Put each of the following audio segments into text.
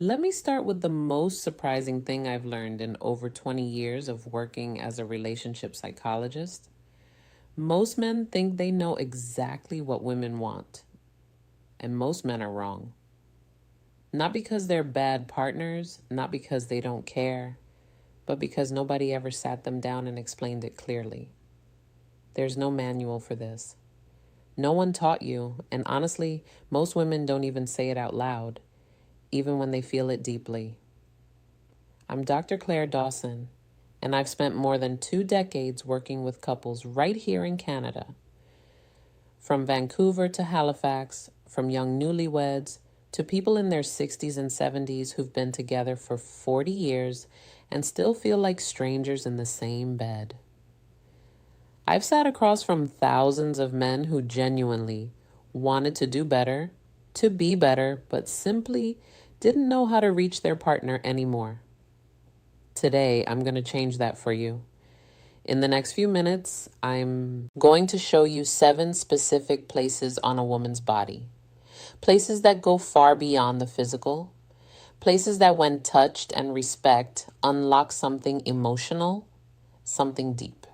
Let me start with the most surprising thing I've learned in over 20 years of working as a relationship psychologist. Most men think they know exactly what women want, and most men are wrong. Not because they're bad partners, not because they don't care, but because nobody ever sat them down and explained it clearly. There's no manual for this. No one taught you, and honestly, most women don't even say it out loud, even when they feel it deeply. I'm Dr. Claire Dawson, and I've spent more than 2 decades working with couples right here in Canada. From Vancouver to Halifax, from young newlyweds to people in their 60s and 70s who've been together for 40 years and still feel like strangers in the same bed. I've sat across from thousands of men who genuinely wanted to do better, to be better, but simply didn't know how to reach their partner anymore. Today, I'm going to change that for you. In the next few minutes, I'm going to show you 7 specific places on a woman's body. Places that go far beyond the physical. Places that, when touched and respect, unlock something emotional, something deep.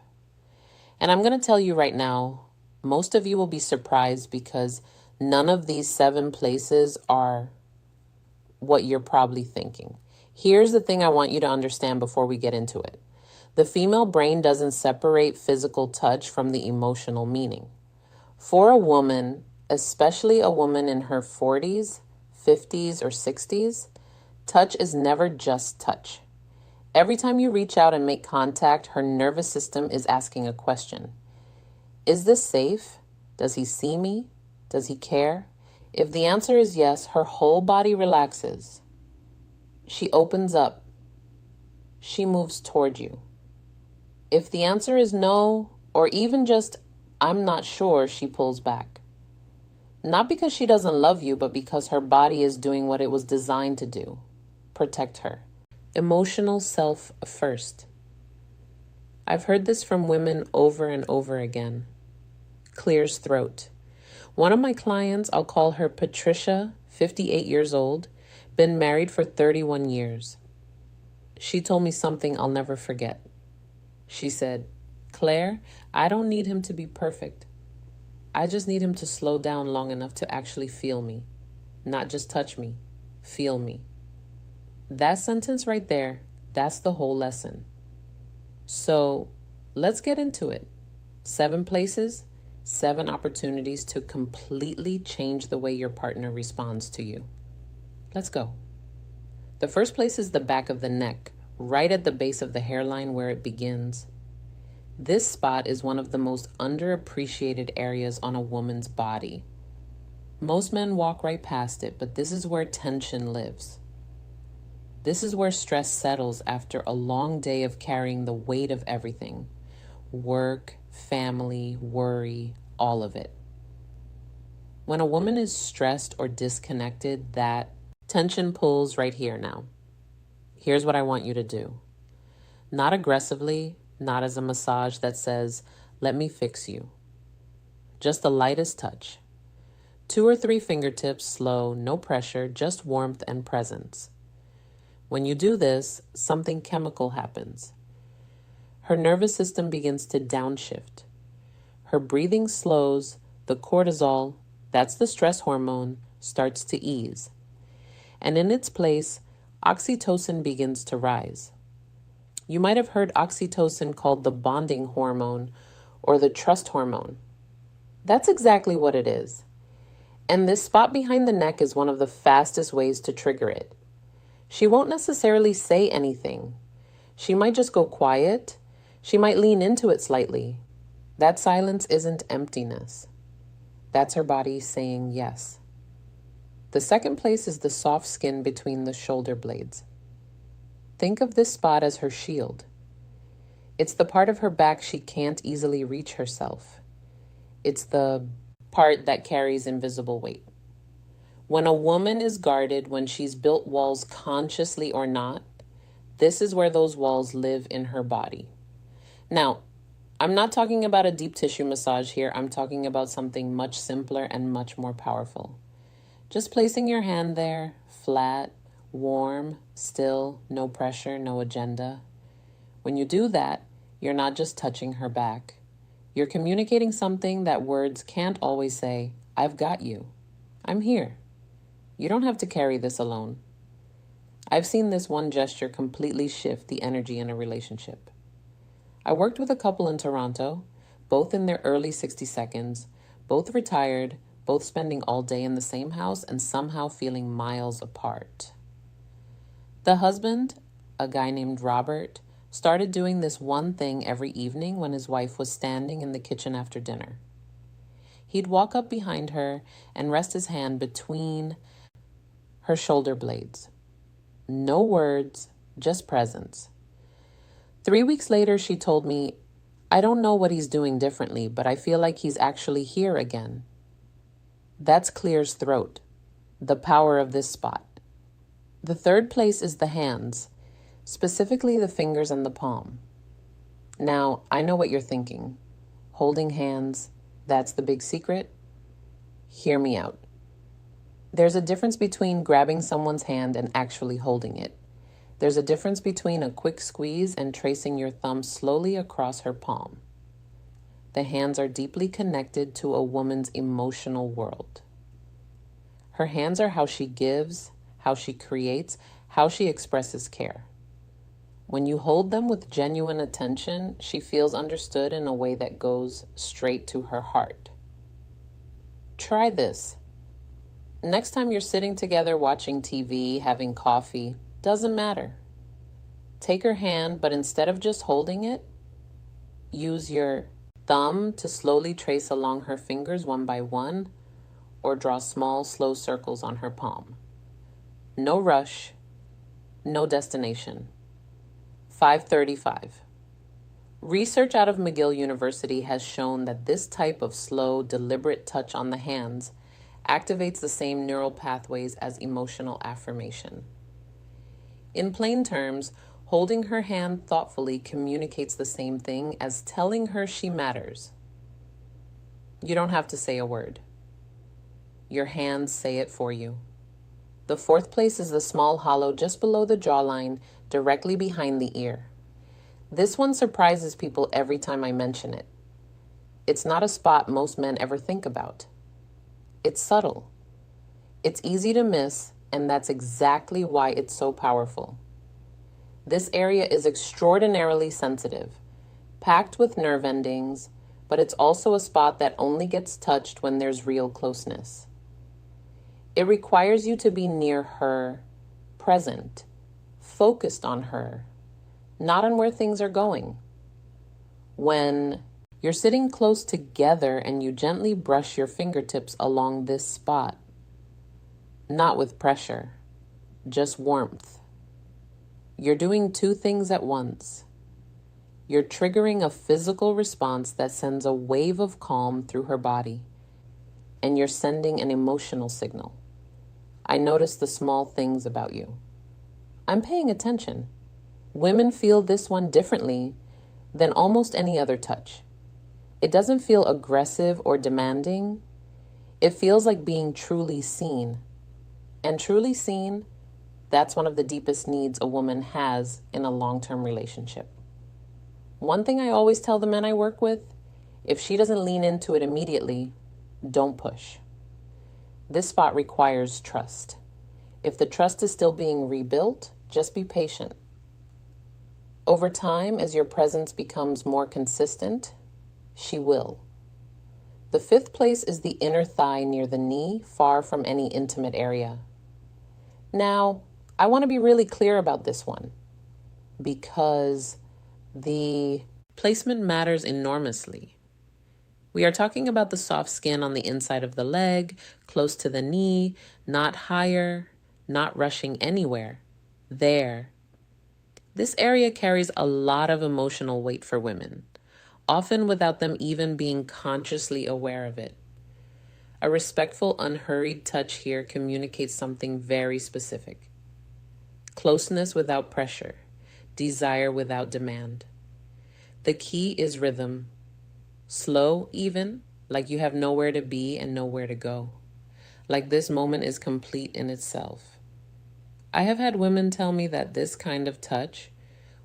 And I'm going to tell you right now, most of you will be surprised because none of these 7 places are what you're probably thinking. Here's the thing I want you to understand before we get into it. The female brain doesn't separate physical touch from the emotional meaning. For a woman, especially a woman in her 40s, 50s, or 60s, touch is never just touch. Every time you reach out and make contact, her nervous system is asking a question. Is this safe? Does he see me? Does he care? If the answer is yes, her whole body relaxes. She opens up. She moves toward you. If the answer is no, or even just, I'm not sure, she pulls back. Not because she doesn't love you, but because her body is doing what it was designed to do. Protect her. Emotional self first. I've heard this from women over and over again. Clears throat. One of my clients, I'll call her Patricia, 58 years old, been married for 31 years. She told me something I'll never forget. She said, Claire, I don't need him to be perfect. I just need him to slow down long enough to actually feel me. Not just touch me, feel me. That sentence right there, that's the whole lesson. So let's get into it. 7 places, 7 opportunities to completely change the way your partner responds to you. Let's go. The first place is the back of the neck, right at the base of the hairline where it begins. This spot is one of the most underappreciated areas on a woman's body. Most men walk right past it, but this is where tension lives. This is where stress settles after a long day of carrying the weight of everything. Work, family, worry, all of it. When a woman is stressed or disconnected, that tension pulls right here now. Here's what I want you to do. Not aggressively, not as a massage that says, let me fix you. Just the lightest touch. 2 or 3 fingertips, slow, no pressure, just warmth and presence. When you do this, something chemical happens. Her nervous system begins to downshift. Her breathing slows, the cortisol, that's the stress hormone, starts to ease. And in its place, oxytocin begins to rise. You might have heard oxytocin called the bonding hormone or the trust hormone. That's exactly what it is. And this spot behind the neck is one of the fastest ways to trigger it. She won't necessarily say anything. She might just go quiet. She might lean into it slightly. That silence isn't emptiness. That's her body saying yes. The second place is the soft skin between the shoulder blades. Think of this spot as her shield. It's the part of her back she can't easily reach herself. It's the part that carries invisible weight. When a woman is guarded, when she's built walls consciously or not, this is where those walls live in her body. Now, I'm not talking about a deep tissue massage here. I'm talking about something much simpler and much more powerful. Just placing your hand there, flat, Warm, still, no pressure, no agenda. When you do that, you're not just touching her back. You're communicating something that words can't always say. I've got you. I'm here. You don't have to carry this alone. I've seen this one gesture completely shift the energy in a relationship. I worked with a couple in Toronto, both in their early 60 seconds, both retired, both spending all day in the same house and somehow feeling miles apart. The husband, a guy named Robert, started doing this one thing every evening when his wife was standing in the kitchen after dinner. He'd walk up behind her and rest his hand between her shoulder blades. No words, just presence. 3 weeks later, she told me, I don't know what he's doing differently, but I feel like he's actually here again. That's Clear's throat, the power of this spot. The third place is the hands, specifically the fingers and the palm. Now, I know what you're thinking. Holding hands, that's the big secret? Hear me out. There's a difference between grabbing someone's hand and actually holding it. There's a difference between a quick squeeze and tracing your thumb slowly across her palm. The hands are deeply connected to a woman's emotional world. Her hands are how she gives, how she creates, how she expresses care. When you hold them with genuine attention, she feels understood in a way that goes straight to her heart. Try this. Next time you're sitting together watching TV, having coffee, doesn't matter. Take her hand, but instead of just holding it, use your thumb to slowly trace along her fingers one by one, or draw small, slow circles on her palm. No rush, no destination. 5:35. Research out of McGill University has shown that this type of slow, deliberate touch on the hands activates the same neural pathways as emotional affirmation. In plain terms, holding her hand thoughtfully communicates the same thing as telling her she matters. You don't have to say a word. Your hands say it for you. The fourth place is the small hollow just below the jawline, directly behind the ear. This one surprises people every time I mention it. It's not a spot most men ever think about. It's subtle. It's easy to miss, and that's exactly why it's so powerful. This area is extraordinarily sensitive, packed with nerve endings, but it's also a spot that only gets touched when there's real closeness. It requires you to be near her, present, focused on her, not on where things are going. When you're sitting close together and you gently brush your fingertips along this spot, not with pressure, just warmth. You're doing two things at once. You're triggering a physical response that sends a wave of calm through her body, and you're sending an emotional signal. I notice the small things about you. I'm paying attention. Women feel this one differently than almost any other touch. It doesn't feel aggressive or demanding. It feels like being truly seen. And truly seen, that's one of the deepest needs a woman has in a long-term relationship. One thing I always tell the men I work with, if she doesn't lean into it immediately, don't push. This spot requires trust. If the trust is still being rebuilt, just be patient. Over time, as your presence becomes more consistent, she will. The fifth place is the inner thigh near the knee, far from any intimate area. Now, I want to be really clear about this one because the placement matters enormously. We are talking about the soft skin on the inside of the leg, close to the knee, not higher, not rushing anywhere. There. This area carries a lot of emotional weight for women, often without them even being consciously aware of it. A respectful, unhurried touch here communicates something very specific. Closeness without pressure, desire without demand. The key is rhythm. Slow, even, like you have nowhere to be and nowhere to go. Like this moment is complete in itself. I have had women tell me that this kind of touch,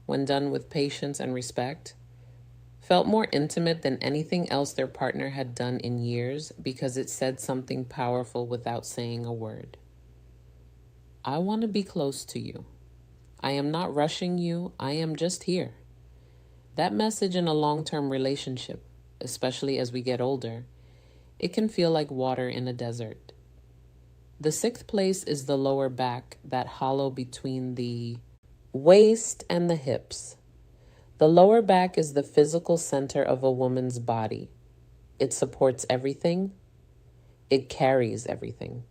when done with patience and respect, felt more intimate than anything else their partner had done in years because it said something powerful without saying a word. I want to be close to you. I am not rushing you. I am just here. That message in a long-term relationship, especially as we get older, it can feel like water in a desert. The sixth place is the lower back, that hollow between the waist and the hips. The lower back is the physical center of a woman's body. It supports everything. It carries everything.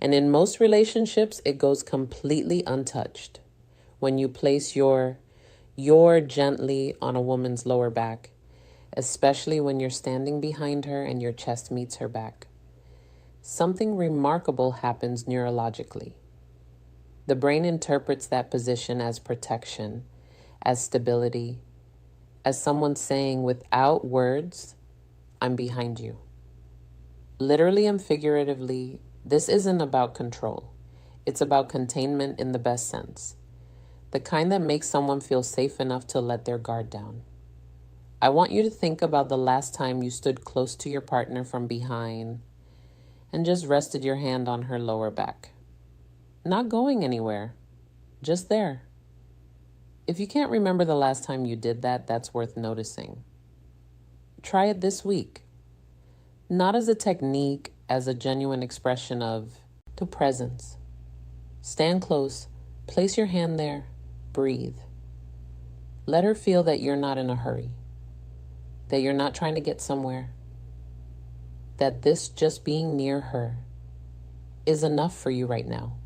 And in most relationships, it goes completely untouched. When you place your gently on a woman's lower back, especially when you're standing behind her and your chest meets her back, something remarkable happens neurologically. The brain interprets that position as protection, as stability, as someone saying without words, I'm behind you. Literally and figuratively, this isn't about control. It's about containment in the best sense. The kind that makes someone feel safe enough to let their guard down. I want you to think about the last time you stood close to your partner from behind and just rested your hand on her lower back. Not going anywhere, just there. If you can't remember the last time you did that, that's worth noticing. Try it this week. Not as a technique, as a genuine expression of the presence. Stand close, place your hand there, breathe. Let her feel that you're not in a hurry, that you're not trying to get somewhere, that this just being near her is enough for you right now.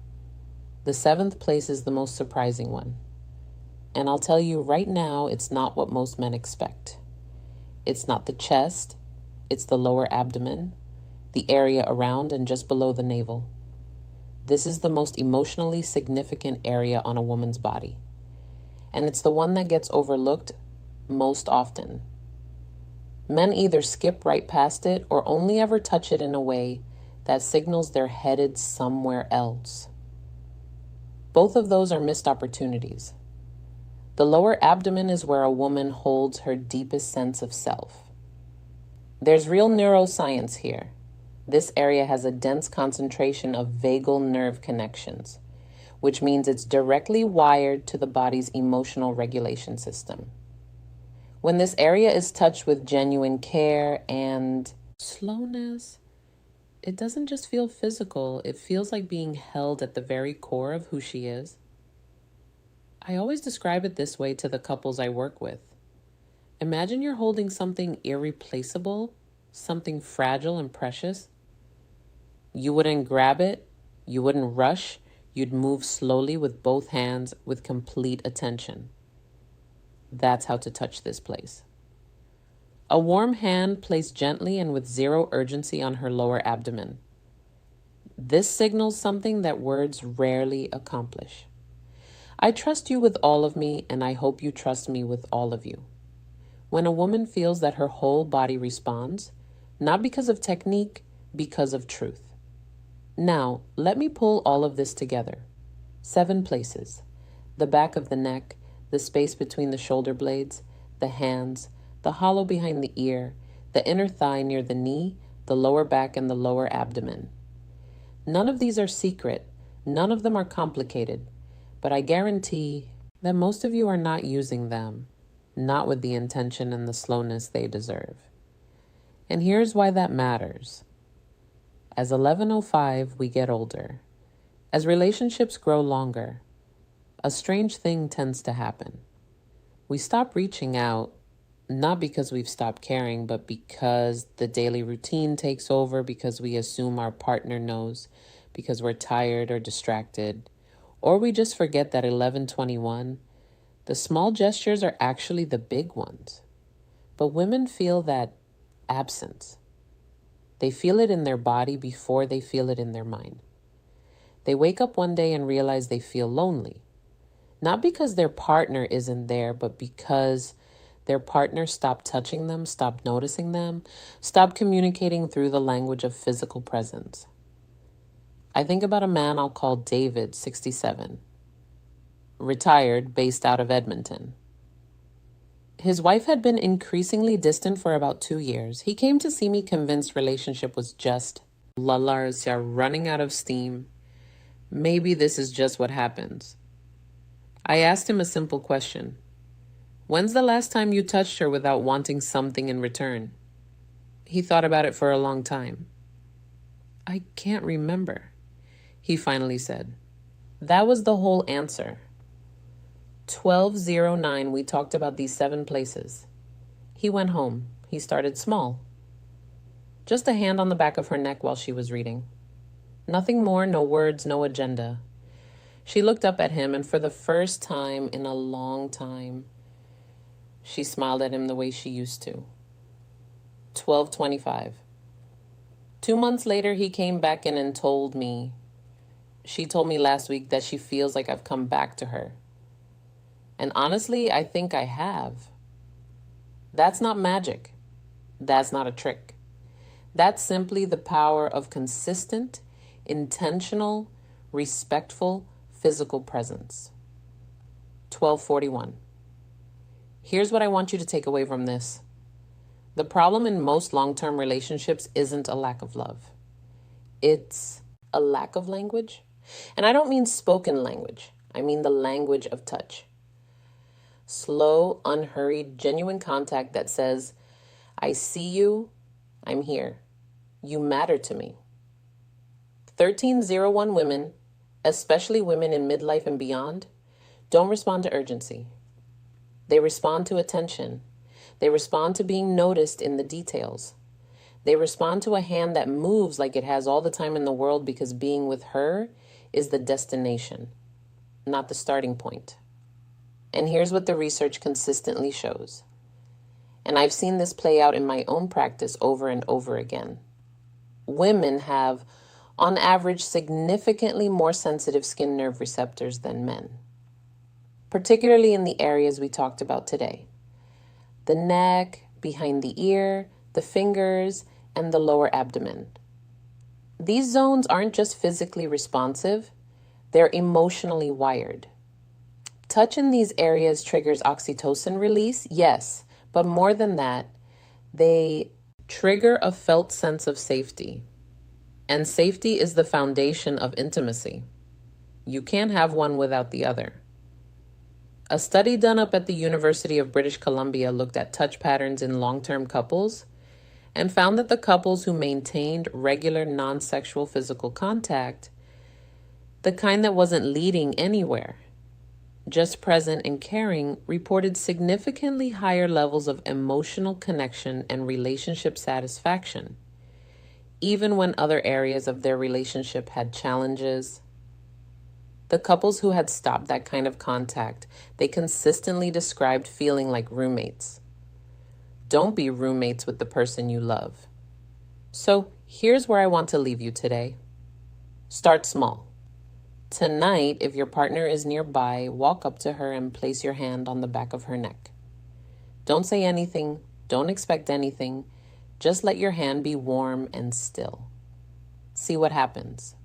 The seventh place is the most surprising one. And I'll tell you right now, it's not what most men expect. It's not the chest, it's the lower abdomen, the area around and just below the navel. This is the most emotionally significant area on a woman's body. And it's the one that gets overlooked most often. Men either skip right past it or only ever touch it in a way that signals they're headed somewhere else. Both of those are missed opportunities. The lower abdomen is where a woman holds her deepest sense of self. There's real neuroscience here. This area has a dense concentration of vagal nerve connections, which means it's directly wired to the body's emotional regulation system. When this area is touched with genuine care and slowness, it doesn't just feel physical, it feels like being held at the very core of who she is. I always describe it this way to the couples I work with. Imagine you're holding something irreplaceable, something fragile and precious. You wouldn't grab it, you wouldn't rush, you'd move slowly with both hands with complete attention. That's how to touch this place. A warm hand placed gently and with zero urgency on her lower abdomen. This signals something that words rarely accomplish. I trust you with all of me, and I hope you trust me with all of you. When a woman feels that her whole body responds, not because of technique, because of truth. Now, let me pull all of this together. 7 places: the back of the neck, the space between the shoulder blades, the hands, the hollow behind the ear, the inner thigh near the knee, the lower back, and the lower abdomen. None of these are secret. None of them are complicated. But I guarantee that most of you are not using them, not with the intention and the slowness they deserve. And here's why that matters. As 11:05, we get older. As relationships grow longer, a strange thing tends to happen. We stop reaching out, not because we've stopped caring, but because the daily routine takes over, because we assume our partner knows, because we're tired or distracted, or we just forget that 11:21, the small gestures are actually the big ones. But women feel that absence. They feel it in their body before they feel it in their mind. They wake up one day and realize they feel lonely. Not because their partner isn't there, but because their partner stopped touching them, stopped noticing them, stopped communicating through the language of physical presence. I think about a man I'll call David, 67, retired, based out of Edmonton. His wife had been increasingly distant for about 2 years. He came to see me convinced relationship was just lullars are running out of steam. Maybe this is just what happens. I asked him a simple question. When's the last time you touched her without wanting something in return? He thought about it for a long time. I can't remember, he finally said. That was the whole answer. 12:09, we talked about these 7 places. He went home. He started small. Just a hand on the back of her neck while she was reading. Nothing more, no words, no agenda. She looked up at him, and for the first time in a long time, she smiled at him the way she used to. 12:25. 2 months later, he came back in and told me. She told me last week that she feels like I've come back to her. And honestly, I think I have. That's not magic. That's not a trick. That's simply the power of consistent, intentional, respectful, physical presence. 12:41. Here's what I want you to take away from this. The problem in most long-term relationships isn't a lack of love. It's a lack of language. And I don't mean spoken language. I mean the language of touch. Slow, unhurried, genuine contact that says, I see you, I'm here. You matter to me. 1301 women, especially women in midlife and beyond, don't respond to urgency. They respond to attention. They respond to being noticed in the details. They respond to a hand that moves like it has all the time in the world because being with her is the destination, not the starting point. And here's what the research consistently shows. And I've seen this play out in my own practice over and over again. Women have, on average, significantly more sensitive skin nerve receptors than men, particularly in the areas we talked about today. The neck, behind the ear, the fingers, and the lower abdomen. These zones aren't just physically responsive, they're emotionally wired. Touch in these areas triggers oxytocin release, yes, but more than that, they trigger a felt sense of safety. And safety is the foundation of intimacy. You can't have one without the other. A study done up at the University of British Columbia looked at touch patterns in long-term couples and found that the couples who maintained regular non-sexual physical contact, the kind that wasn't leading anywhere, just present and caring, reported significantly higher levels of emotional connection and relationship satisfaction, even when other areas of their relationship had challenges. The couples who had stopped that kind of contact, they consistently described feeling like roommates. Don't be roommates with the person you love. So here's where I want to leave you today. Start small. Tonight, if your partner is nearby, walk up to her and place your hand on the back of her neck. Don't say anything. Don't expect anything. Just let your hand be warm and still. See what happens.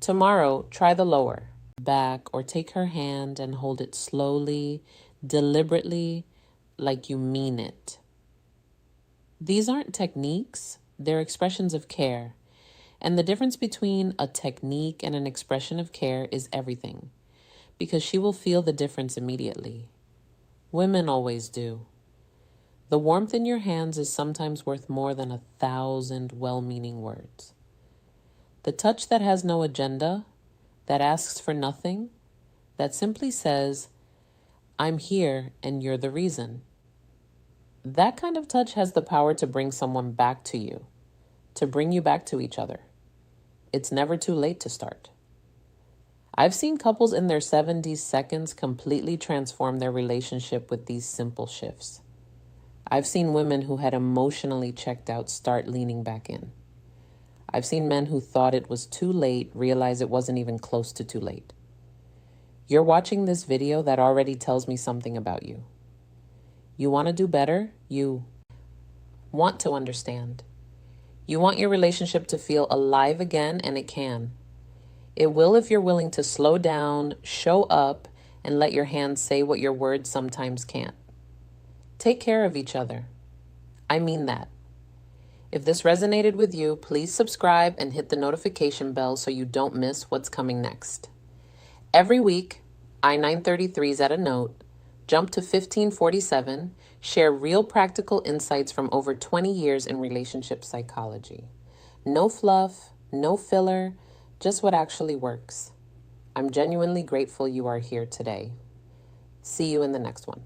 Tomorrow, try the lower back or take her hand and hold it slowly, deliberately, like you mean it. These aren't techniques, they're expressions of care. And the difference between a technique and an expression of care is everything, because she will feel the difference immediately. Women always do. The warmth in your hands is sometimes worth more than 1,000 well-meaning words. The touch that has no agenda, that asks for nothing, that simply says, I'm here and you're the reason. That kind of touch has the power to bring someone back to you, to bring you back to each other. It's never too late to start. I've seen couples in their 70s seconds completely transform their relationship with these simple shifts. I've seen women who had emotionally checked out start leaning back in. I've seen men who thought it was too late realize it wasn't even close to too late. You're watching this video that already tells me something about you. You want to do better? You want to understand. You want your relationship to feel alive again, and it can. It will if you're willing to slow down, show up, and let your hands say what your words sometimes can't. Take care of each other. I mean that. If this resonated with you, please subscribe and hit the notification bell so you don't miss what's coming next. Every week, I-933's at a note, jump to 1547, share real practical insights from over 20 years in relationship psychology. No fluff, no filler, just what actually works. I'm genuinely grateful you are here today. See you in the next one.